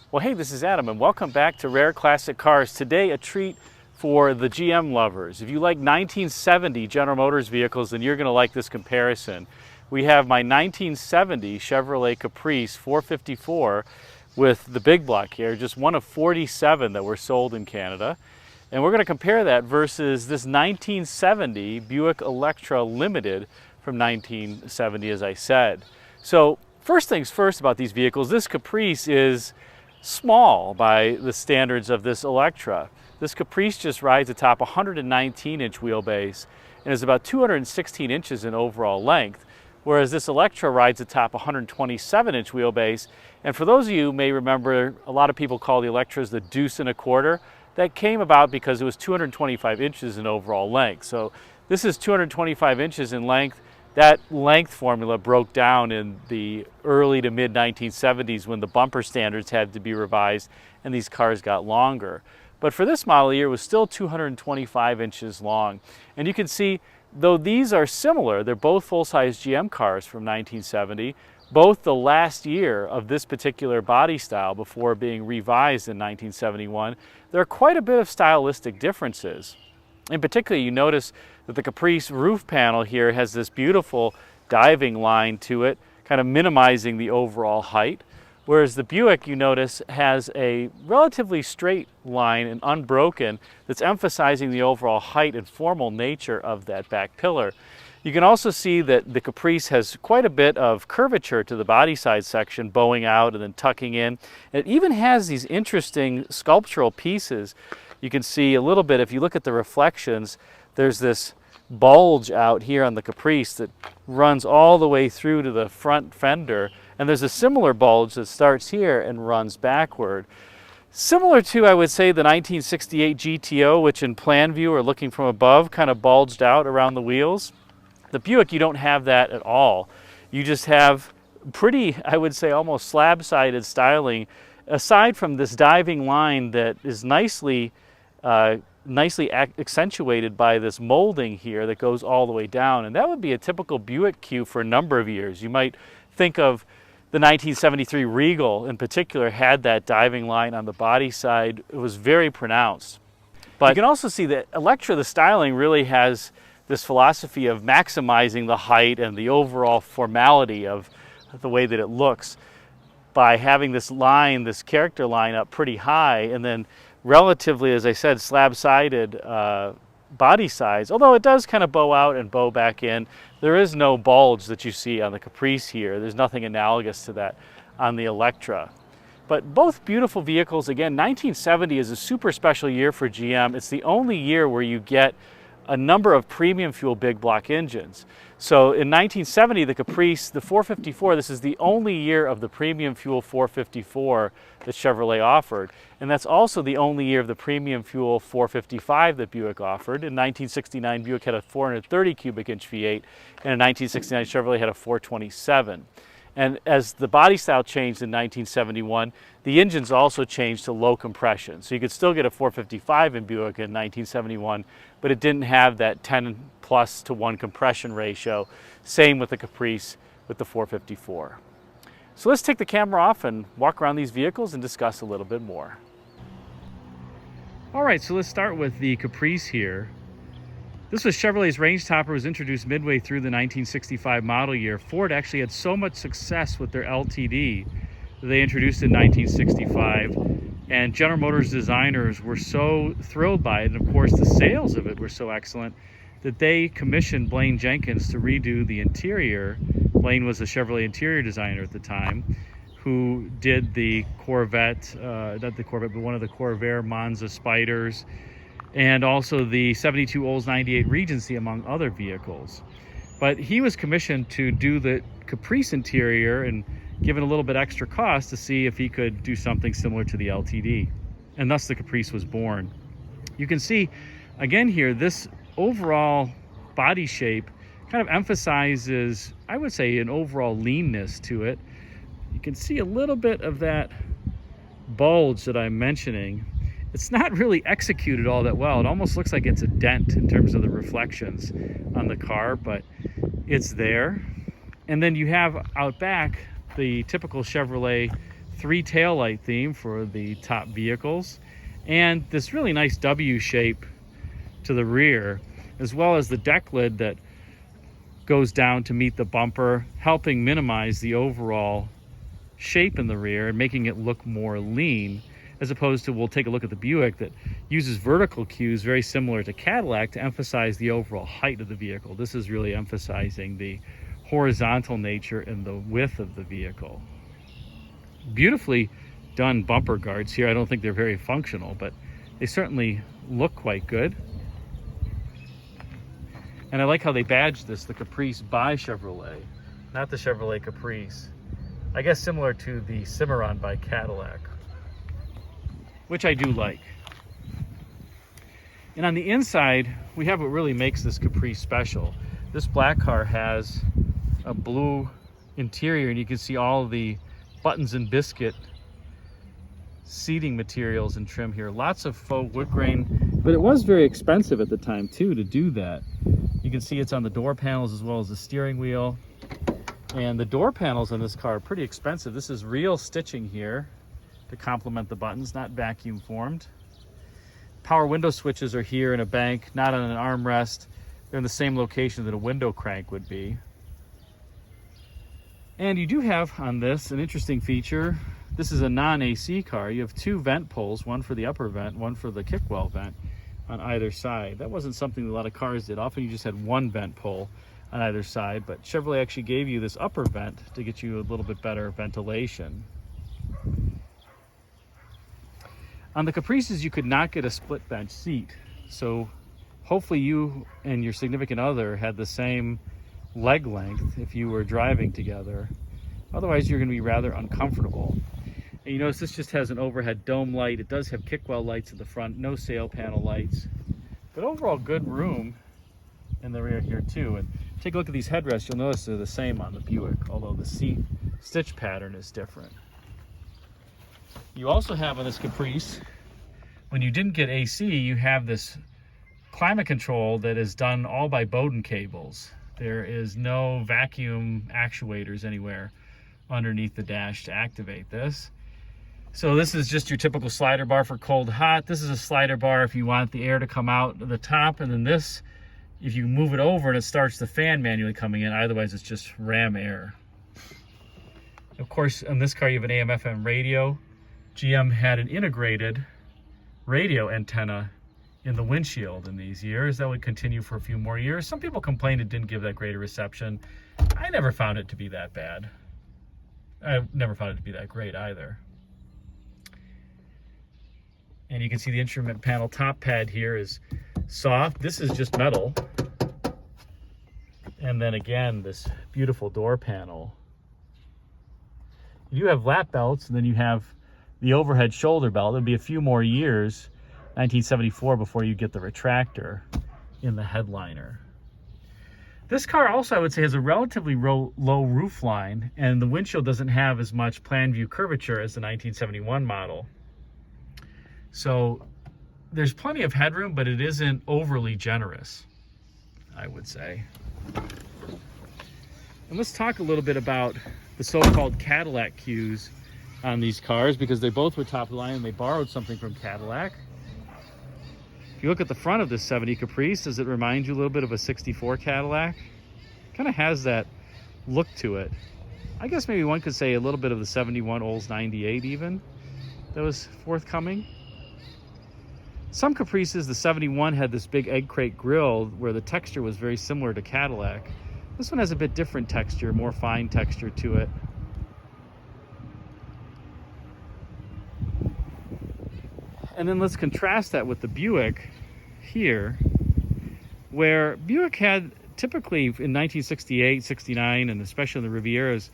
Well, hey, this is Adam, and welcome back to Rare Classic Cars. Today, a treat for the GM lovers. If you like 1970 General Motors vehicles, then you're going to like this comparison. We have my 1970 Chevrolet Caprice 454 with the big block here, just one of 47 that were sold in Canada. And we're going to compare that versus this 1970 Buick Electra Limited from 1970, as I said. So, first things first about these vehicles, this Caprice is small by the standards of this Electra. This Caprice just rides atop 119-inch wheelbase and is about 216 inches in overall length, whereas this Electra rides atop 127-inch wheelbase. And for those of you who may remember, a lot of people call the Electras the deuce and a quarter. That came about because it was 225 inches in overall length. So this is 225 inches in length. That length formula broke down in the early to mid 1970s when the bumper standards had to be revised and these cars got longer. But for this model year, it was still 225 inches long. And you can see, though these are similar, they're both full-size GM cars from 1970, both the last year of this particular body style before being revised in 1971, there are quite a bit of stylistic differences. In particular, you notice that the Caprice roof panel here has this beautiful diving line to it, kind of minimizing the overall height, whereas the Buick, you notice, has a relatively straight line and unbroken that's emphasizing the overall height and formal nature of that back pillar. You can also see that the Caprice has quite a bit of curvature to the body side section, bowing out and then tucking in. It even has these interesting sculptural pieces. You can see a little bit, if you look at the reflections, there's this bulge out here on the Caprice that runs all the way through to the front fender, and there's a similar bulge that starts here and runs backward. Similar to, I would say, the 1968 GTO, which in plan view or looking from above kind of bulged out around the wheels. The Buick, you don't have that at all. You just have pretty, I would say, almost slab-sided styling, aside from this diving line that is nicely accentuated by this molding here that goes all the way down. And that would be a typical Buick cue for a number of years. You might think of the 1973 Regal in particular had that diving line on the body side. It was very pronounced. But you can also see that Electra, the styling really has this philosophy of maximizing the height and the overall formality of the way that it looks by having this line, this character line up pretty high, and then relatively, as I said, slab-sided body sides. Although it does kind of bow out and bow back in, there is no bulge that you see on the Caprice here. There's nothing analogous to that on the Electra. But both beautiful vehicles. Again, 1970 is a super special year for GM. It's the only year where you get a number of premium fuel big block engines. So in 1970, the Caprice, the 454, this is the only year of the premium fuel 454 that Chevrolet offered. And that's also the only year of the premium fuel 455 that Buick offered. In 1969, Buick had a 430 cubic inch V8, and in 1969, Chevrolet had a 427. And as the body style changed in 1971, the engines also changed to low compression. So you could still get a 455 in Buick in 1971, but it didn't have that 10+1 compression ratio. Same with the Caprice with the 454. So let's take the camera off and walk around these vehicles and discuss a little bit more. All right, so let's start with the Caprice here. This was Chevrolet's range topper. Was introduced midway through the 1965 model year. Ford actually had so much success with their LTD that they introduced in 1965, and General Motors designers were so thrilled by it, and of course the sales of it were so excellent, that they commissioned Blaine Jenkins to redo the interior. Blaine was a Chevrolet interior designer at the time, who did the Corvette, not the Corvette, but one of the Corvair Monza Spyders, and also the 72 Olds 98 Regency, among other vehicles. But he was commissioned to do the Caprice interior and given a little bit extra cost to see if he could do something similar to the LTD. And thus the Caprice was born. You can see, again here, this overall body shape kind of emphasizes, I would say, an overall leanness to it. You can see a little bit of that bulge that I'm mentioning. It's not really executed all that well. It almost looks like it's a dent in terms of the reflections on the car, but it's there. And then you have out back the typical Chevrolet 3 taillight theme for the top vehicles, and this really nice W shape to the rear, as well as the deck lid that goes down to meet the bumper, helping minimize the overall shape in the rear and making it look more lean, as opposed to, we'll take a look at the Buick that uses vertical cues very similar to Cadillac to emphasize the overall height of the vehicle. This is really emphasizing the horizontal nature and the width of the vehicle. Beautifully done bumper guards here. I don't think they're very functional, but they certainly look quite good. And I like how they badged this, the Caprice by Chevrolet, not the Chevrolet Caprice. I guess similar to the Cimarron by Cadillac, which I do like. And on the inside, we have what really makes this Caprice special. This black car has a blue interior, and you can see all of the buttons and biscuit seating materials and trim here. Lots of faux wood grain, but it was very expensive at the time too to do that. You can see it's on the door panels as well as the steering wheel. And the door panels on this car are pretty expensive. This is real stitching here to complement the buttons, not vacuum formed. Power window switches are here in a bank, not on an armrest. They're in the same location that a window crank would be. And you do have on this an interesting feature. This is a non-AC car. You have 2 vent poles, one for the upper vent, one for the kickwell vent on either side. That wasn't something that a lot of cars did. Often you just had 1 vent pole on either side, but Chevrolet actually gave you this upper vent to get you a little bit better ventilation. On the Caprices, you could not get a split bench seat, so hopefully you and your significant other had the same leg length if you were driving together. Otherwise, you're going to be rather uncomfortable. And you notice this just has an overhead dome light. It does have kickwell lights in the front, no sail panel lights, but overall good room in the rear here too. And take a look at these headrests. You'll notice they're the same on the Buick, although the seat stitch pattern is different. You also have on this Caprice, when you didn't get AC, you have this climate control that is done all by Bowden cables. There is no vacuum actuators anywhere underneath the dash to activate this. So this is just your typical slider bar for cold hot. This is a slider bar if you want the air to come out of the top, and then this, if you move it over and it starts the fan manually coming in, otherwise it's just ram air. Of course, on this car you have an AM/FM radio. GM had an integrated radio antenna in the windshield in these years. That would continue for a few more years. Some people complained it didn't give that great a reception. I never found it to be that bad. I never found it to be that great either. And you can see the instrument panel top pad here is soft. This is just metal. And then again, this beautiful door panel. You have lap belts, and then you have the overhead shoulder belt. It'll be a few more years, 1974, before you get the retractor in the headliner. This car also, I would say, has a relatively low roof line, and the windshield doesn't have as much plan view curvature as the 1971 model. So there's plenty of headroom, but it isn't overly generous, I would say. And let's talk a little bit about the so-called Cadillac cues on these cars, because they both were top of the line and they borrowed something from Cadillac. If you look at the front of this 70 Caprice, does it remind you a little bit of a 64 Cadillac? Kind of has that look to it. I guess maybe one could say a little bit of the 71 Olds 98 even that was forthcoming. Some Caprices, the 71 had this big egg crate grille where the texture was very similar to Cadillac. This one has a bit different texture, more fine texture to it. And then let's contrast that with the Buick here, where Buick had typically in 1968, 69, and especially in the Rivieras,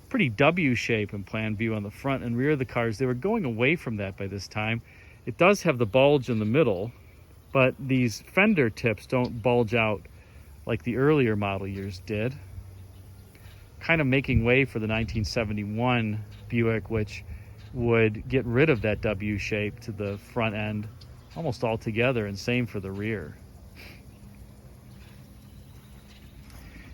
pretty W shape and plan view on the front and rear of the cars. They were going away from that by this time. It does have the bulge in the middle, but these fender tips don't bulge out like the earlier model years did. Kind of making way for the 1971 Buick, which would get rid of that W shape to the front end almost altogether, and same for the rear.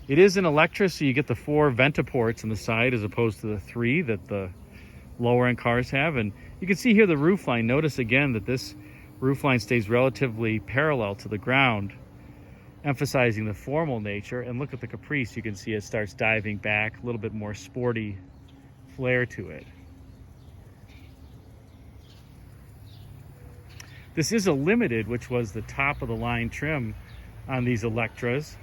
It is an Electra, so you get the 4 Ventaports on the side as opposed to the 3 that the lower end cars have. And you can see here the roof line. Notice again that this roof line stays relatively parallel to the ground, emphasizing the formal nature. And look at the Caprice, you can see it starts diving back, a little bit more sporty flair to it. This is a limited, which was the top of the line trim on these Electras.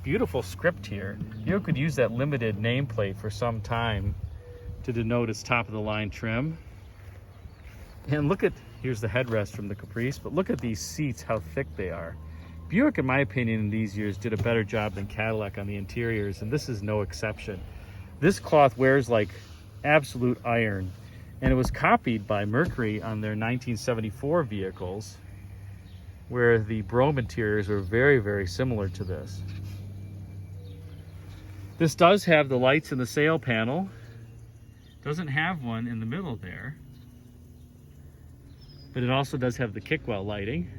Beautiful script here. You could use that limited nameplate for some time to denote its top of the line trim. And look at, here's the headrest from the Caprice, but look at these seats, how thick they are. Buick, in my opinion, in these years did a better job than Cadillac on the interiors, and this is no exception. This cloth wears like absolute iron, and it was copied by Mercury on their 1974 vehicles, where the Brougham interiors were very, very similar to this. This does have the lights in the sail panel. Doesn't have one in the middle there, but it also does have the kickwell lighting.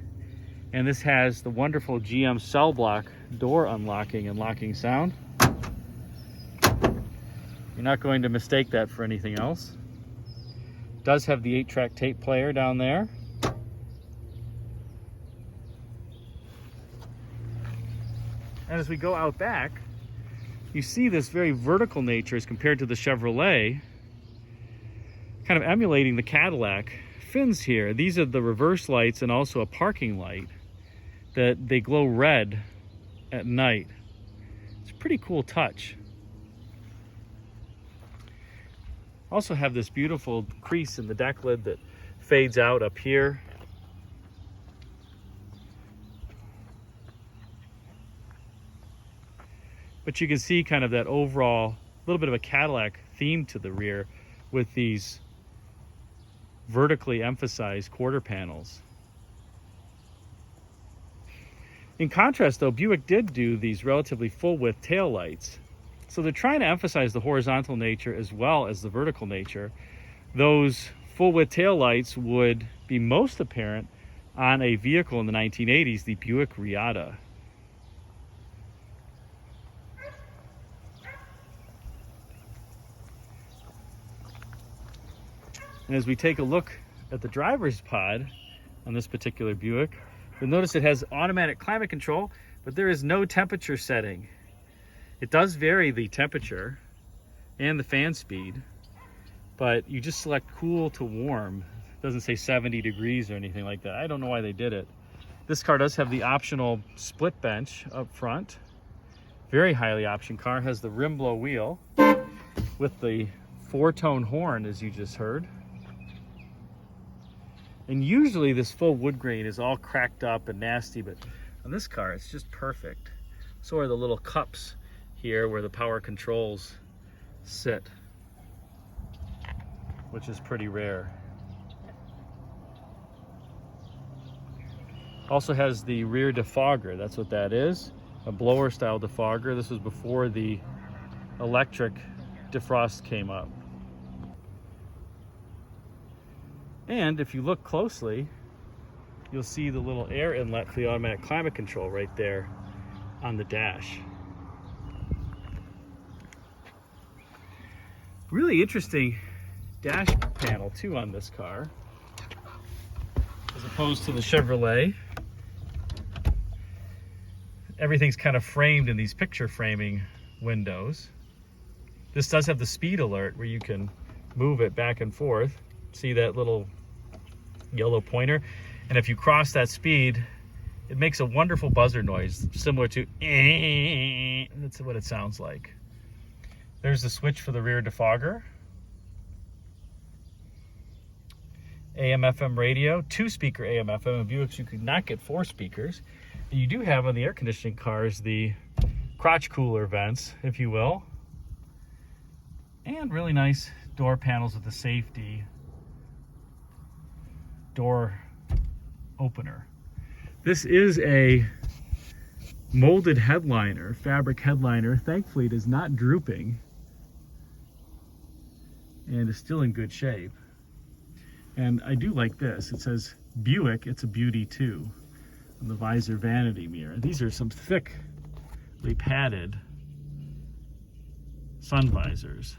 And this has the wonderful GM cell block door unlocking and locking sound. You're not going to mistake that for anything else. It does have the 8-track tape player down there. And as we go out back, you see this very vertical nature as compared to the Chevrolet, kind of emulating the Cadillac. Fins here, these are the reverse lights and also a parking light that they glow red at night. It's a pretty cool touch. Also have this beautiful crease in the deck lid that fades out up here. But you can see kind of that overall little bit of a Cadillac theme to the rear with these vertically emphasized quarter panels. In contrast though, Buick did do these relatively full width tail lights. So they're trying to emphasize the horizontal nature as well as the vertical nature. Those full width tail lights would be most apparent on a vehicle in the 1980s, the Buick Reatta. And as we take a look at the driver's pod on this particular Buick, you'll notice it has automatic climate control, but there is no temperature setting. It does vary the temperature and the fan speed, but you just select cool to warm. It doesn't say 70 degrees or anything like that. I don't know why they did it. This car does have the optional split bench up front. Very highly optioned car. Has the rim blow wheel with the 4-tone horn, as you just heard. And usually this full wood grain is all cracked up and nasty, but on this car it's just perfect. So are the little cups here where the power controls sit, which is pretty rare. Also has the rear defogger. That's what that is, a blower style defogger. This was before the electric defrost came up. And if you look closely, you'll see the little air inlet for the automatic climate control right there on the dash. Really interesting dash panel too on this car, as opposed to the Chevrolet. Everything's kind of framed in these picture framing windows. This does have the speed alert where you can move it back and forth. See that little yellow pointer? And if you cross that speed, it makes a wonderful buzzer noise similar to that's what it sounds like. There's the switch for the rear defogger. AM FM radio, 2-speaker AM FM. In Buicks you could not get 4 speakers. And you do have on the air conditioning cars the crotch cooler vents, if you will. And really nice door panels with the safety door opener. This is a molded headliner, fabric headliner. Thankfully it is not drooping and is still in good shape. And I do like this. It says Buick, it's a beauty too, on the visor vanity mirror. These are some thickly padded sun visors.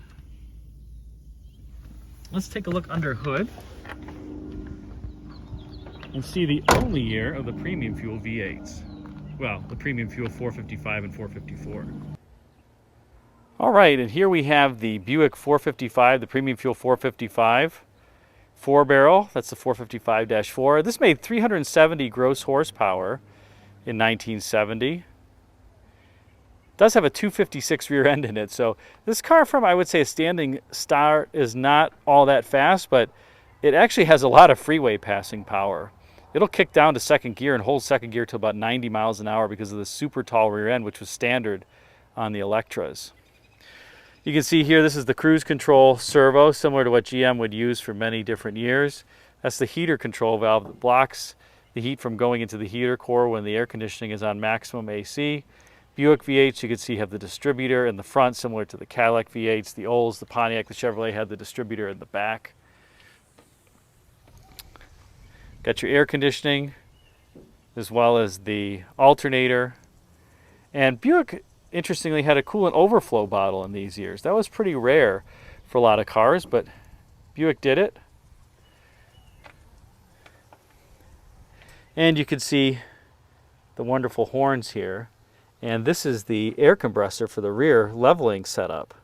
let's take a look under hood and see the only year of the premium fuel V8s. Well, the premium fuel 455 and 454. All right, and here we have the Buick 455, the premium fuel 455. 4-barrel, that's the 455-4. This made 370 gross horsepower in 1970. Does have a 256 rear end in it, so this car from, I would say, a standing start is not all that fast, but it actually has a lot of freeway passing power. It'll kick down to second gear and hold second gear to about 90 miles an hour because of the super tall rear end, which was standard on the Electras. You can see here, this is the cruise control servo, similar to what GM would use for many different years. That's the heater control valve that blocks the heat from going into the heater core when the air conditioning is on maximum AC. Buick V8s, you can see, have the distributor in the front, similar to the Cadillac V8s. The Olds, the Pontiac, the Chevrolet had the distributor in the back. Got your air conditioning, as well as the alternator. And Buick, interestingly, had a coolant overflow bottle in these years. That was pretty rare for a lot of cars, but Buick did it. And you can see the wonderful horns here. And this is the air compressor for the rear leveling setup.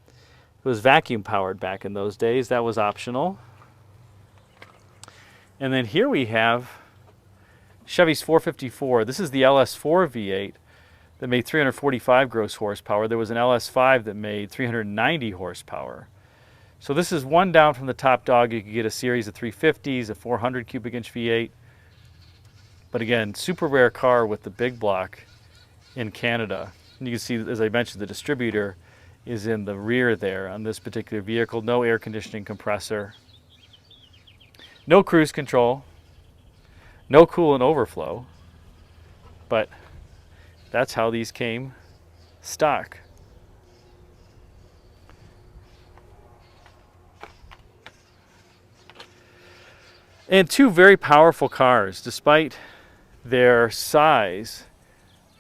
It was vacuum powered back in those days. That was optional. And then here we have Chevy's 454. This is the LS4 V8 that made 345 gross horsepower. There was an LS5 that made 390 horsepower. So this is one down from the top dog. You could get a series of 350s, a 400 cubic inch V8. But again, super rare car with the big block in Canada. And you can see, as I mentioned, the distributor is in the rear there on this particular vehicle. No air conditioning compressor. No cruise control. No coolant overflow. But that's how these came stock. And two very powerful cars. Despite their size,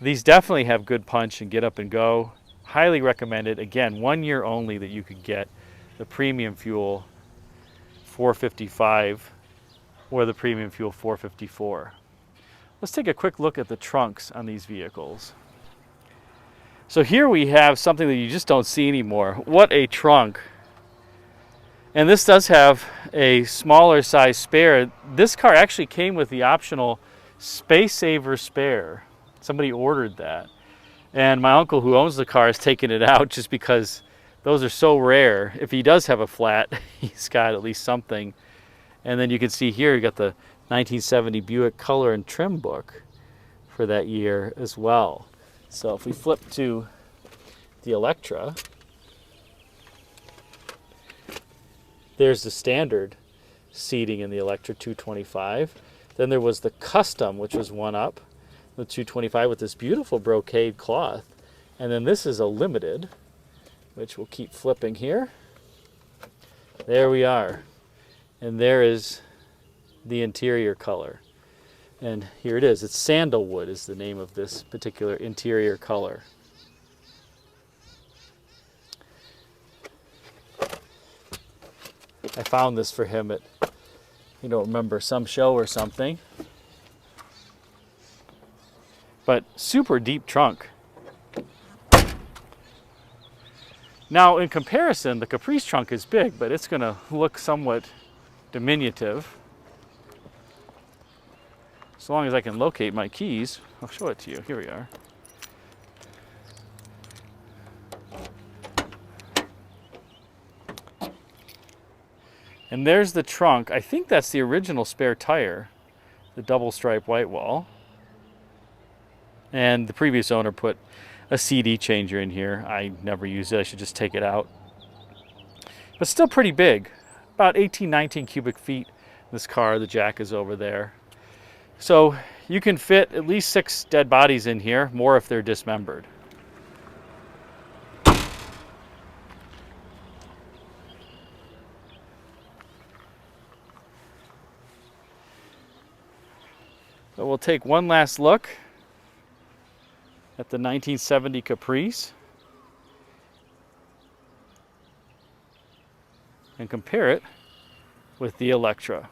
these definitely have good punch and get up and go. Highly recommended. Again, 1 year only that you could get the premium fuel 455 or the premium fuel 454. Let's take a quick look at the trunks on these vehicles. So here we have something that you just don't see anymore. What a trunk. And this does have a smaller size spare. This car actually came with the optional Space Saver spare. Somebody ordered that. And my uncle, who owns the car, has taken it out just because those are so rare. If he does have a flat, he's got at least something. And then you can see here, you got the 1970 Buick color and trim book for that year as well. So if we flip to the Electra, there's the standard seating in the Electra 225. Then there was the custom, which was one up, the 225 with this beautiful brocade cloth. And then this is a limited, which we'll keep flipping here. There we are. And there is the interior color. And here it is. It's sandalwood is the name of this particular interior color. I found this for him at, you don't remember, some show or something. But super deep trunk. Now, in comparison, the Caprice trunk is big, but it's going to look somewhat diminutive. As long as I can locate my keys, I'll show it to you. Here we are. And there's the trunk. I think that's the original spare tire, the double stripe white wall. And the previous owner put a CD changer in here. I never used it. I should just take it out. But still pretty big. About 18, 19 cubic feet. This car, the jack is over there. So you can fit at least 6 dead bodies in here, more if they're dismembered. So we'll take one last look at the 1970 Caprice and compare it with the Electra.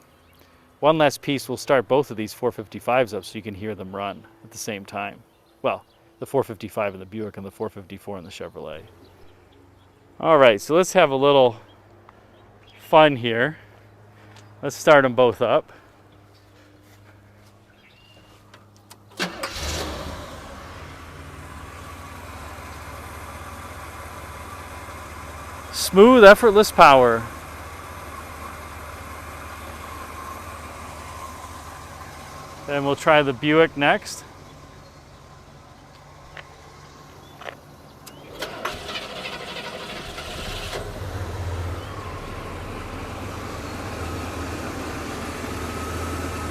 One last piece will start both of these 455s up so you can hear them run at the same time. Well, the 455 in the Buick and the 454 in the Chevrolet. All right, so let's have a little fun here. Let's start them both up. Smooth, effortless power. Then we'll try the Buick next.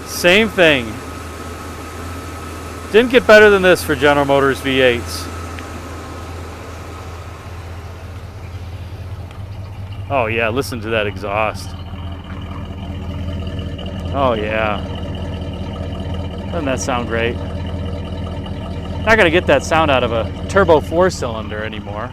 Same thing. Didn't get better than this for General Motors V8s. Oh yeah, listen to that exhaust. Oh yeah. Doesn't that sound great? Not gonna get that sound out of a turbo 4-cylinder anymore.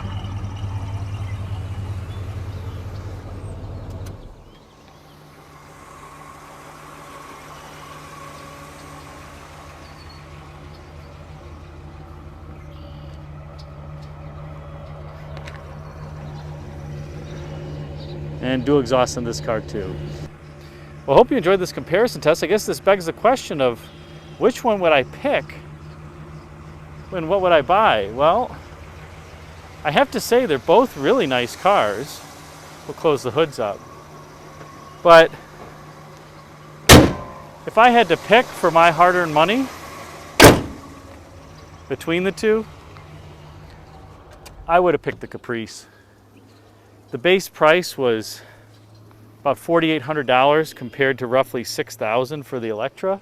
And dual exhaust in this car too. Well, I hope you enjoyed this comparison test. I guess this begs the question of which one would I pick and what would I buy? Well, I have to say they're both really nice cars. We'll close the hoods up. But if I had to pick for my hard-earned money between the two, I would have picked the Caprice. The base price was about $4,800 compared to roughly $6,000 for the Electra.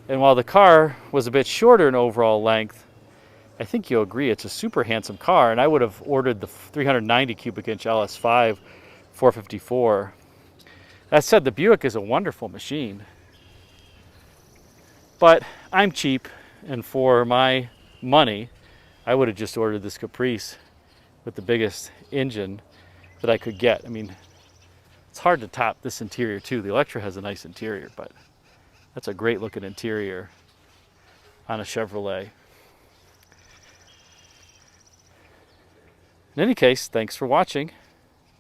And while the car was a bit shorter in overall length, I think you'll agree it's a super handsome car, and I would have ordered the 390 cubic inch LS5 454. That said, the Buick is a wonderful machine. But I'm cheap, and for my money, I would have just ordered this Caprice with the biggest engine that I could get. I mean, it's hard to top this interior too. The Electra has a nice interior, but that's a great looking interior on a Chevrolet. In any case, thanks for watching.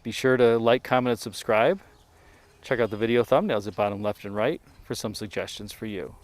Be sure to like, comment, and subscribe. Check out the video thumbnails at bottom left and right for some suggestions for you.